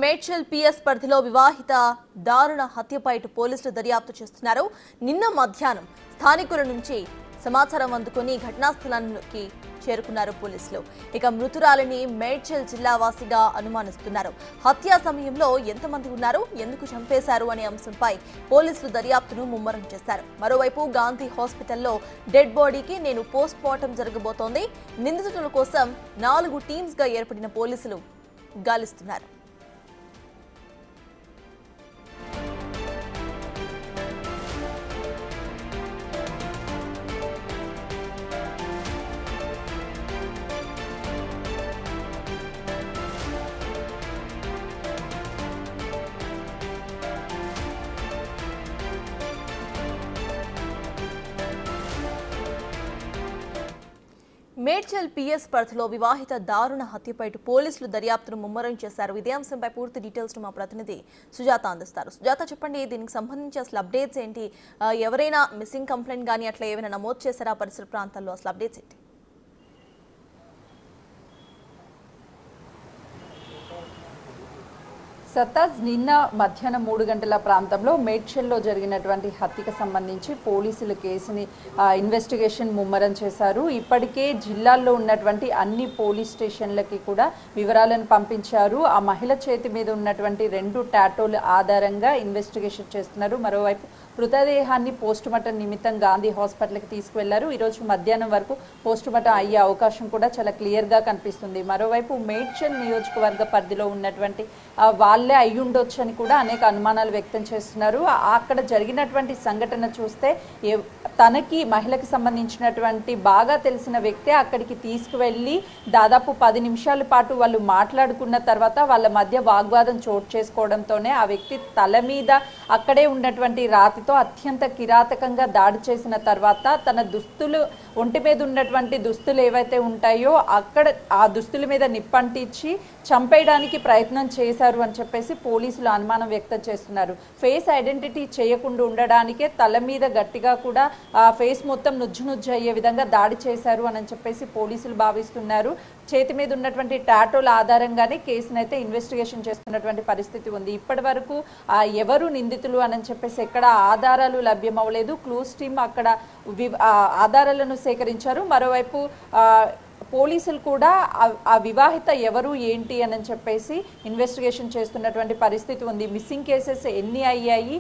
Medchal PS పరిధిలో వివాహిత దారుణ హత్యపై పోలీసులు దర్యాప్తు చేస్తున్నారు. నిన్న మధ్యాహ్నం స్థానికుల నుంచి సమాచారం అందుకుని ఘటనా స్థలానికి చేరుకున్నారు పోలీసులు. ఇక మృతురాలిని మేడ్చల్ జిల్లా వాసిగా అనుమానిస్తున్నారు. హత్యా సమయంలో ఎంతమంది ఉన్నారు, ఎందుకు చంపేశారు అనే అంశంపై పోలీసులు దర్యాప్తును ముమ్మరం చేశారు. మరోవైపు గాంధీ హాస్పిటల్లో డెడ్ బాడీకి నేను పోస్ట్ మార్టం జరగబోతోంది. నిందితుల కోసం 4 టీమ్స్ గా ఏర్పడిన పోలీసులు గాలిస్తున్నారు. మేడ్చల్ పిఎస్ పరిధిలో వివాహిత దారుణ హత్యపై పోలీసులు దర్యాప్తును ముమ్మరం చేశారు. ఇదే అంశంపై పూర్తి డీటెయిల్స్ మా ప్రతినిధి సుజాత అందిస్తారు. సుజాత, చెప్పండి, దీనికి సంబంధించి అసలు అప్డేట్స్ ఏంటి? ఎవరైనా మిస్సింగ్ కంప్లైంట్ కానీ అట్లా ఏమైనా నమోదు చేశారా పరిసర ప్రాంతాల్లో? అసలు అప్డేట్స్ ఏంటి? సత్తాజ్, నిన్న మధ్యాహ్నం 3 గంటల ప్రాంతంలో మేడ్చల్లో జరిగినటువంటి హత్యకు సంబంధించి పోలీసులు కేసుని ఇన్వెస్టిగేషన్ ముమ్మరం చేశారు. ఇప్పటికే జిల్లాల్లో ఉన్నటువంటి అన్ని పోలీస్ స్టేషన్లకి కూడా వివరాలను పంపించారు. ఆ మహిళ చేతి మీద ఉన్నటువంటి 2 టాటోల ఆధారంగా ఇన్వెస్టిగేషన్ చేస్తున్నారు. మరోవైపు మృతదేహాన్ని పోస్టుమార్టం నిమిత్తం గాంధీ హాస్పిటల్కి తీసుకువెళ్లారు. ఈరోజు మధ్యాహ్నం వరకు పోస్టుమార్టం అయ్యే అవకాశం కూడా చాలా క్లియర్గా కనిపిస్తుంది. మరోవైపు మేడ్చల్ నియోజకవర్గ పరిధిలో ఉన్నటువంటి వాళ్ళే అయ్యుండొచ్చు అని కూడా అనేక అనుమానాలు వ్యక్తం చేస్తున్నారు. అక్కడ జరిగినటువంటి సంఘటన చూస్తే తనకి మహిళకి సంబంధించినటువంటి బాగా తెలిసిన వ్యక్తే అక్కడికి తీసుకువెళ్ళి దాదాపు 10 నిమిషాల పాటు వాళ్ళు మాట్లాడుకున్న తర్వాత వాళ్ళ మధ్య వాగ్వాదం చోటు చేసుకోవడంతోనే ఆ వ్యక్తి తల మీద అక్కడే ఉన్నటువంటి రాతితో అత్యంత కిరాతకంగా దాడి చేసిన తర్వాత తన దుస్తులు, ఒంటి మీద ఉన్నటువంటి దుస్తులు ఏవైతే ఉంటాయో అక్కడ ఆ దుస్తుల మీద నిప్పంటించి చంపేయడానికి ప్రయత్నం చేశారు అని చెప్పేసి పోలీసులు అనుమానం వ్యక్తం చేస్తున్నారు. ఫేస్ ఐడెంటిటీ చేయకుండా ఉండడానికే తల మీద గట్టిగా కూడా ఫేస్ మొత్తం నుజ్జు అయ్యే విధంగా దాడి చేశారు అని చెప్పేసి పోలీసులు భావిస్తున్నారు. చేతి మీద ఉన్నటువంటి టాటోల ఆధారంగానే కేసునైతే ఇన్వెస్టిగేషన్ చేస్తున్నటువంటి పరిస్థితి ఉంది. ఇప్పటి వరకు ఎవరు నిందితులు అని చెప్పేసి ఎక్కడ ఆధారాలు లభ్యం అవ్వలేదు. క్లూస్ టీమ్ అక్కడ ఆధారాలను సేకరించారు. మరోవైపు పోలీసులు కూడా ఆ వివాహిత ఎవరు ఏంటి అని చెప్పేసి ఇన్వెస్టిగేషన్ చేస్తున్నటువంటి పరిస్థితి ఉంది. మిస్సింగ్ కేసెస్ ఎన్ని అయ్యాయి,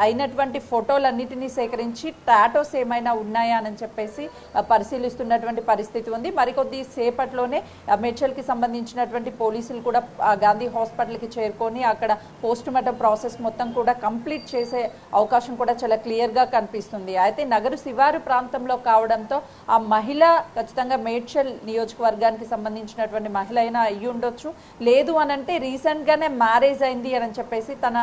అయినటువంటి ఫోటోలన్నిటినీ సేకరించి టాటోస్ ఏమైనా ఉన్నాయా అని చెప్పేసి పరిశీలిస్తున్నటువంటి పరిస్థితి ఉంది. మరికొద్ది సేపట్లోనే మేడ్చల్కి సంబంధించినటువంటి పోలీసులు కూడా గాంధీ హాస్పిటల్కి చేరుకొని అక్కడ పోస్ట్ మార్టం ప్రాసెస్ మొత్తం కూడా కంప్లీట్ చేసే అవకాశం కూడా చాలా క్లియర్గా కనిపిస్తుంది. అయితే నగరు శివారు ప్రాంతంలో కావడంతో ఆ మహిళ ఖచ్చితంగా మేడ్చల్ నియోజకవర్గానికి సంబంధించినటువంటి మహిళ అయినా అయ్యి ఉండొచ్చు. లేదు అనంటే రీసెంట్గానే మ్యారేజ్ అయింది అని చెప్పేసి తన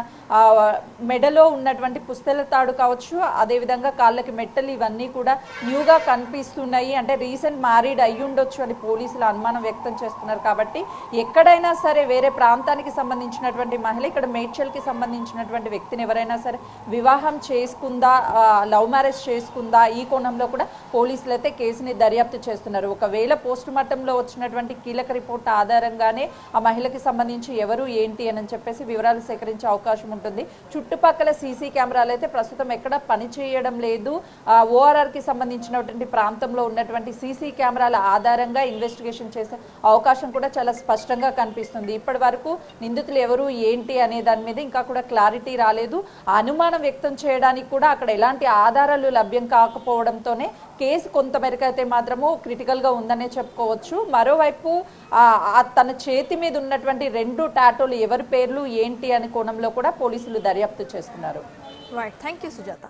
మెడలో ఉన్నటువంటి పుస్తెల తాడు కావచ్చు, అదేవిధంగా కాళ్ళకి మెట్టలు ఇవన్నీ కూడా న్యూగా కనిపిస్తున్నాయి. అంటే రీసెంట్ మ్యారీడ్ అయ్యి ఉండొచ్చు అని పోలీసులు అనుమానం వ్యక్తం చేస్తున్నారు. కాబట్టి ఎక్కడైనా సరే వేరే ప్రాంతానికి సంబంధించినటువంటి మహిళ ఇక్కడ మేడ్చల్కి సంబంధించినటువంటి వ్యక్తిని ఎవరైనా సరే వివాహం చేసుకుందా, లవ్ మ్యారేజ్ చేసుకుందా, ఈ కోణంలో కూడా పోలీసులు అయితే కేసుని దర్యాప్తు చేస్తున్నారు. ఒకవేళ పోస్టుమార్టంలో వచ్చినటువంటి కీలక రిపోర్ట్ ఆధారంగానే ఆ మహిళకి సంబంధించి ఎవరు ఏంటి అని చెప్పేసి వివరాలు సేకరించే అవకాశం ఉంటుంది. చుట్టుపక్కల సీసీ కెమెరాలు అయితే ప్రస్తుతం ఎక్కడ పనిచేయడం లేదు. ఓఆర్ఆర్కి సంబంధించినటువంటి ప్రాంతంలో ఉన్నటువంటి సీసీ కెమెరాల ఆధారంగా ఇన్వెస్టిగేషన్ చేసే అవకాశం కూడా చాలా స్పష్టంగా కనిపిస్తుంది. ఇప్పటి వరకు నిందితులు ఎవరు ఏంటి అనే దాని మీద ఇంకా కూడా క్లారిటీ రాలేదు. అనుమానం వ్యక్తం చేయడానికి కూడా అక్కడ ఎలాంటి ఆధారాలు లభ్యం కాకపోవడంతోనే కేసు కొంతమేరకు అయితే మాత్రము క్రిటికల్గా ఉందనే చెప్పుకోవచ్చు. మరోవైపు తన చేతి మీద ఉన్నటువంటి 2 టాటోలు ఎవరి పేర్లు ఏంటి అనే కోణంలో కూడా పోలీసులు దర్యాప్తు చేస్తున్నారు. Right, thank you Sujatha.